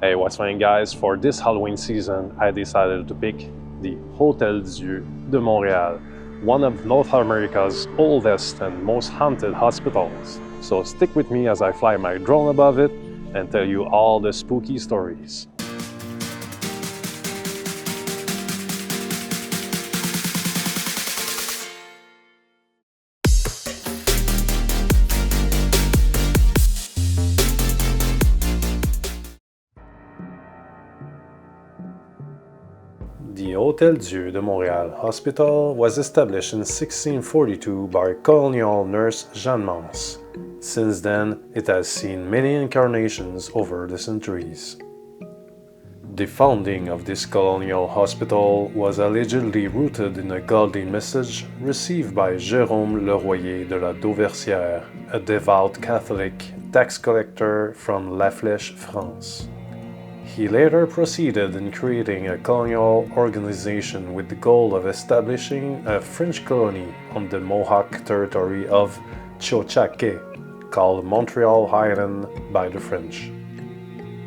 Hey, what's fine guys? For this Halloween season, I decided to pick the Hotel-Dieu de Montréal, one of North America's oldest and most haunted hospitals. So stick with me as I fly my drone above it and tell you all the spooky stories. The Hotel-Dieu de Montréal Hospital was established in 1642 by colonial nurse Jeanne Mance. Since then, it has seen many incarnations over the centuries. The founding of this colonial hospital was allegedly rooted in a godly message received by Jérôme Leroyer de la Dauversière, a devout Catholic tax collector from La Flèche, France. He later proceeded in creating a colonial organization with the goal of establishing a French colony on the Mohawk territory of Tiohtià:ke, called Montreal Island by the French.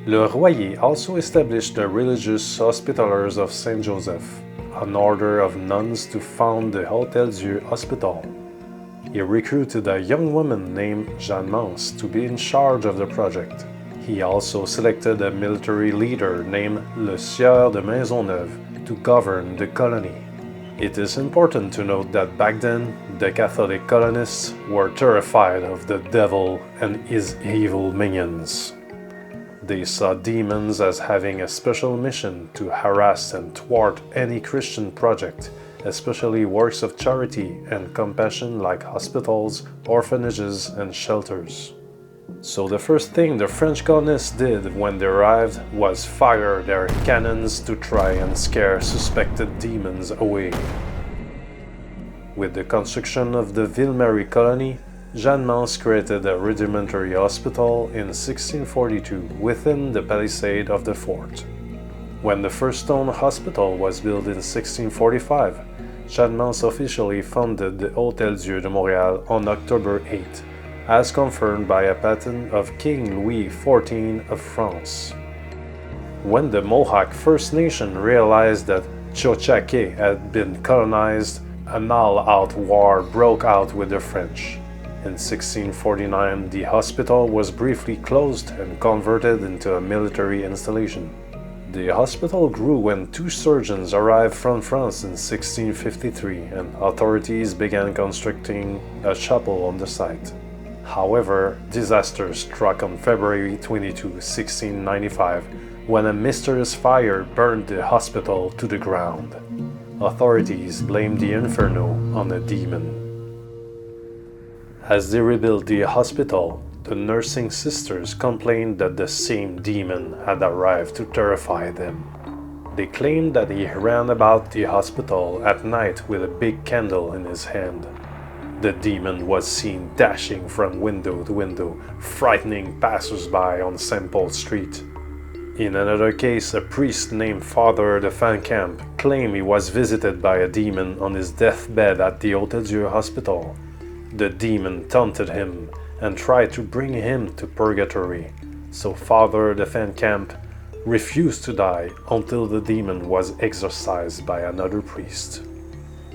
Le Royer also established the Religious Hospitallers of Saint Joseph, an order of nuns to found the Hotel-Dieu Hospital. He recruited a young woman named Jeanne Mance to be in charge of the project. He also selected a military leader named Le Sieur de Maisonneuve to govern the colony. It is important to note that back then, the Catholic colonists were terrified of the devil and his evil minions. They saw demons as having a special mission to harass and thwart any Christian project, especially works of charity and compassion like hospitals, orphanages, and shelters. So the first thing the French colonists did when they arrived was fire their cannons to try and scare suspected demons away. With the construction of the Ville-Marie colony, Jeanne Mance created a rudimentary hospital in 1642 within the palisade of the fort. When the first stone hospital was built in 1645, Jeanne Mance officially founded the Hotel-Dieu de Montréal on October 8, as confirmed by a patent of King Louis XIV of France. When the Mohawk First Nation realized that Tiohtià:ke had been colonized, an all-out war broke out with the French. In 1649, the hospital was briefly closed and converted into a military installation. The hospital grew when two surgeons arrived from France in 1653 and authorities began constructing a chapel on the site. However, disaster struck on February 22, 1695, when a mysterious fire burned the hospital to the ground. Authorities blamed the inferno on a demon. As they rebuilt the hospital, the nursing sisters complained that the same demon had arrived to terrify them. They claimed that he ran about the hospital at night with a big candle in his hand. The demon was seen dashing from window to window, frightening passers-by on St. Paul Street. In another case, a priest named Father de Fancamp claimed he was visited by a demon on his deathbed at the Hotel-Dieu Hospital. The demon taunted him and tried to bring him to purgatory, so Father de Fancamp refused to die until the demon was exorcised by another priest.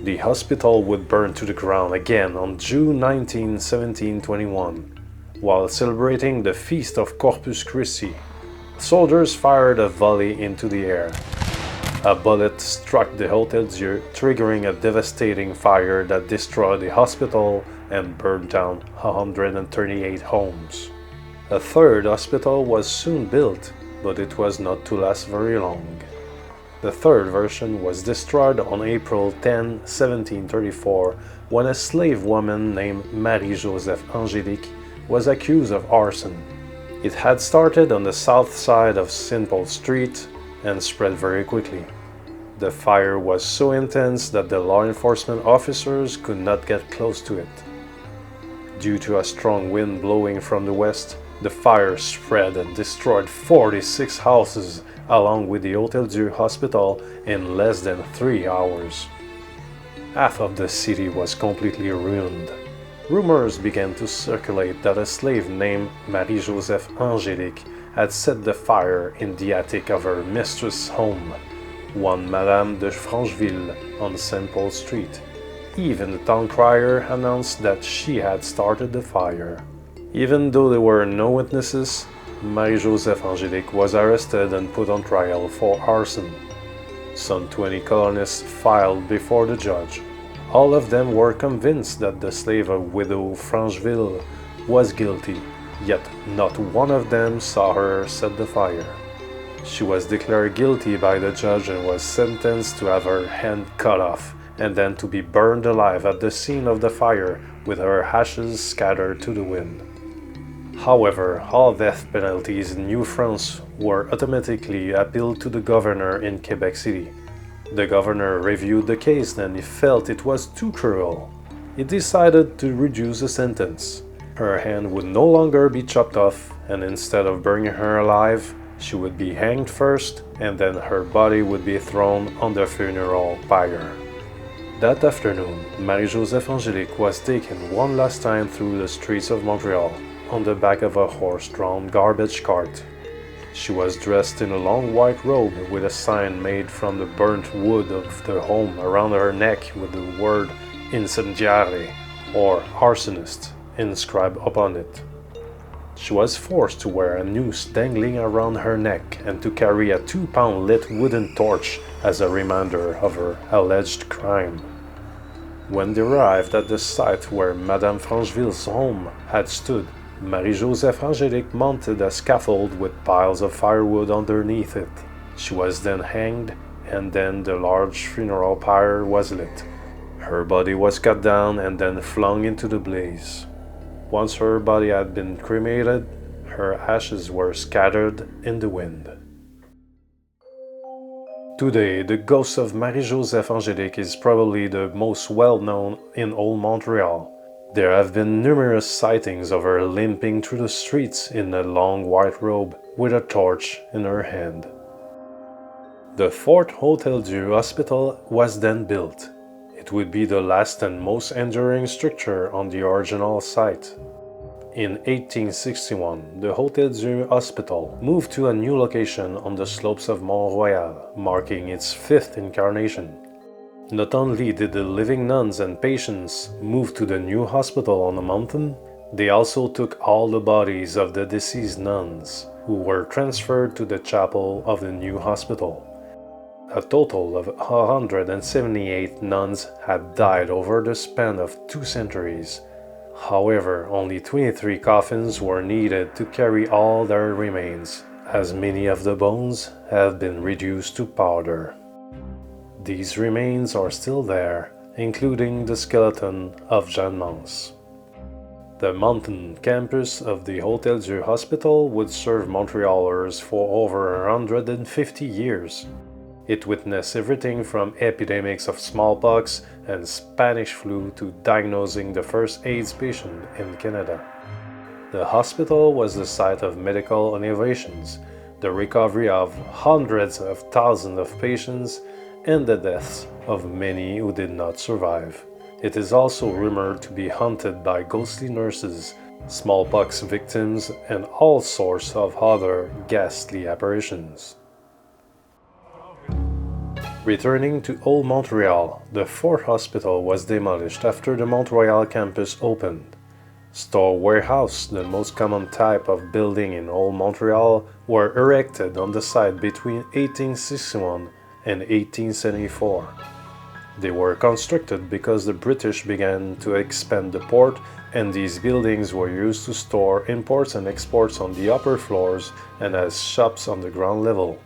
The hospital would burn to the ground again on June 19, 1721. While celebrating the Feast of Corpus Christi, soldiers fired a volley into the air. A bullet struck the Hotel-Dieu, triggering a devastating fire that destroyed the hospital and burned down 138 homes. A third hospital was soon built, but it was not to last very long. The third version was destroyed on April 10, 1734, when a slave woman named Marie-Joseph Angélique was accused of arson. It had started on the south side of St. Paul Street and spread very quickly. The fire was so intense that the law enforcement officers could not get close to it. Due to a strong wind blowing from the west, the fire spread and destroyed 46 houses along with the Hotel-Dieu Hospital in less than 3 hours. Half of the city was completely ruined. Rumors began to circulate that a slave named Marie-Joseph Angélique had set the fire in the attic of her mistress' home, one Madame de Francheville on St. Paul Street. Even the town crier announced that she had started the fire. Even though there were no witnesses, Marie-Joseph Angélique was arrested and put on trial for arson. Some 20 colonists filed before the judge. All of them were convinced that the slave widow Francheville was guilty, yet not one of them saw her set the fire. She was declared guilty by the judge and was sentenced to have her hand cut off and then to be burned alive at the scene of the fire with her ashes scattered to the wind. However, all death penalties in New France were automatically appealed to the governor in Quebec City. The governor reviewed the case and he felt it was too cruel. He decided to reduce the sentence. Her hand would no longer be chopped off, and instead of burning her alive, she would be hanged first, and then her body would be thrown on the funeral pyre. That afternoon, Marie-Joseph Angélique was taken one last time through the streets of Montreal on the back of a horse-drawn garbage cart. She was dressed in a long white robe with a sign made from the burnt wood of the home around her neck with the word incendiare, or arsonist, inscribed upon it. She was forced to wear a noose dangling around her neck and to carry a 2-pound lit wooden torch as a reminder of her alleged crime. When they arrived at the site where Madame Francheville's home had stood, Marie-Joseph Angélique mounted a scaffold with piles of firewood underneath it. She was then hanged, and then the large funeral pyre was lit. Her body was cut down and then flung into the blaze. Once her body had been cremated, her ashes were scattered in the wind. Today, the ghost of Marie-Joseph Angélique is probably the most well-known in Old Montreal. There have been numerous sightings of her limping through the streets in a long white robe with a torch in her hand. The Fort Hotel-Dieu Hospital was then built. It would be the last and most enduring structure on the original site. In 1861, the Hotel-Dieu Hospital moved to a new location on the slopes of Mont-Royal, marking its 5th incarnation. Not only did the living nuns and patients move to the new hospital on the mountain, they also took all the bodies of the deceased nuns, who were transferred to the chapel of the new hospital. A total of 178 nuns had died over the span of 2 centuries. However, only 23 coffins were needed to carry all their remains, as many of the bones have been reduced to powder. These remains are still there, including the skeleton of Jeanne Mance. The mountain campus of the Hotel-Dieu Hospital would serve Montrealers for over 150 years. It witnessed everything from epidemics of smallpox and Spanish flu to diagnosing the first AIDS patient in Canada. The hospital was the site of medical innovations, the recovery of hundreds of thousands of patients, and the deaths of many who did not survive. It is also rumored to be haunted by ghostly nurses, smallpox victims, and all sorts of other ghastly apparitions. Returning to Old Montreal, the Fort Hospital was demolished after the Montreal campus opened. Store warehouse, the most common type of building in Old Montreal, were erected on the site between 1861 and 1874. They were constructed because the British began to expand the port, and these buildings were used to store imports and exports on the upper floors and as shops on the ground level.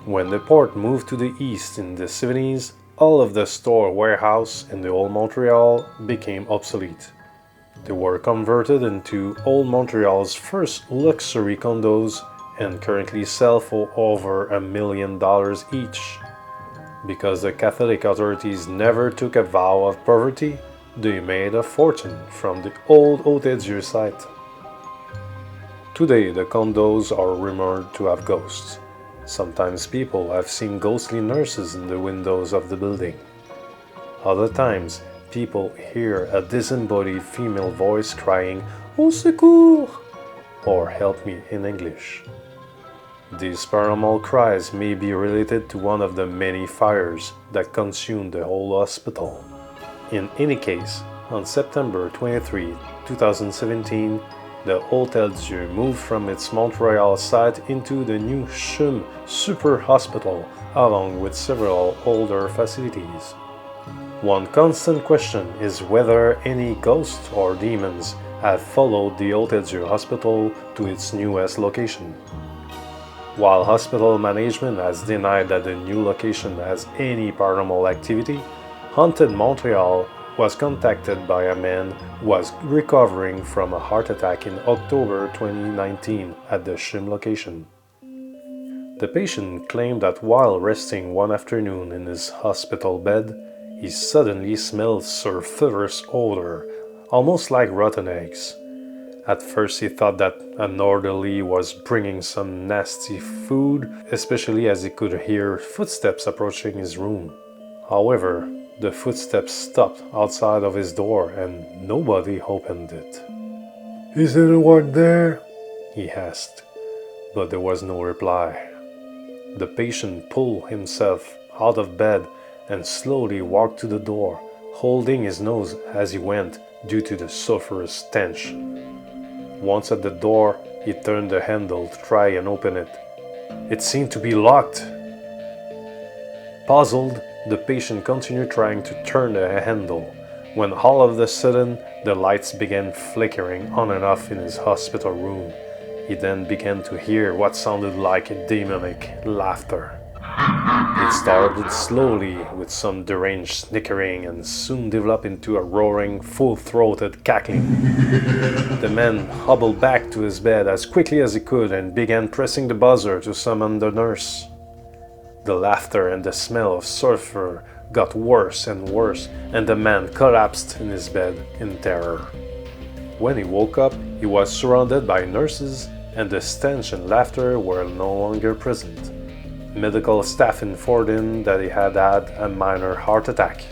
When the port moved to the east in the 70s, all of the store warehouse in the Old Montreal became obsolete. They were converted into Old Montreal's first luxury condos and currently sell for over $1 million each. Because the Catholic authorities never took a vow of poverty, they made a fortune from the old Hotel-Dieu site. Today, the condos are rumored to have ghosts. Sometimes people have seen ghostly nurses in the windows of the building. Other times, people hear a disembodied female voice crying, "Au secours!" or "Help me" in English. These paranormal cries may be related to one of the many fires that consumed the whole hospital. In any case, on September 23, 2017, the Hotel-Dieu moved from its Montreal site into the new CHUM Super Hospital, along with several older facilities. One constant question is whether any ghosts or demons have followed the Hotel-Dieu Hospital to its newest location. While hospital management has denied that the new location has any paranormal activity, Haunted Montreal was contacted by a man who was recovering from a heart attack in October 2019 at the CHUM location. The patient claimed that while resting one afternoon in his hospital bed, he suddenly smelled sulfurous odor, almost like rotten eggs. At first he thought that an orderly was bringing some nasty food, especially as he could hear footsteps approaching his room. However, the footsteps stopped outside of his door and nobody opened it. "Is anyone there?" he asked, but there was no reply. The patient pulled himself out of bed and slowly walked to the door, holding his nose as he went due to the sulfurous stench. Once at the door, he turned the handle to try and open it. It seemed to be locked. Puzzled, the patient continued trying to turn the handle, when all of a sudden the lights began flickering on and off in his hospital room. He then began to hear what sounded like demonic laughter. It started slowly with some deranged snickering and soon developed into a roaring, full-throated cackling. The man hobbled back to his bed as quickly as he could and began pressing the buzzer to summon the nurse. The laughter and the smell of sulfur got worse and worse, and the man collapsed in his bed in terror. When he woke up, he was surrounded by nurses, and the stench and laughter were no longer present. Medical staff informed him that he had had a minor heart attack.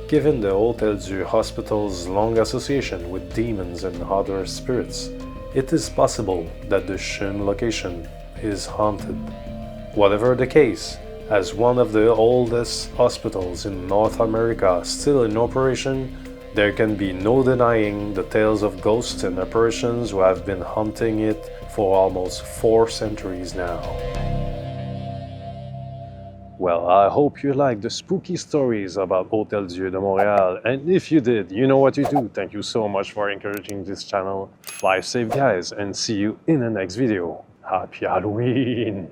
Given the Hotel-Dieu Hospital's long association with demons and other spirits, it is possible that the CHUM location is haunted. Whatever the case, as one of the oldest hospitals in North America still in operation, there can be no denying the tales of ghosts and apparitions who have been haunting it for almost 4 centuries now. Well, I hope you liked the spooky stories about Hotel-Dieu de Montréal, and if you did, you know what you do. Thank you so much for encouraging this channel. Fly safe, guys, and see you in the next video. Happy Halloween!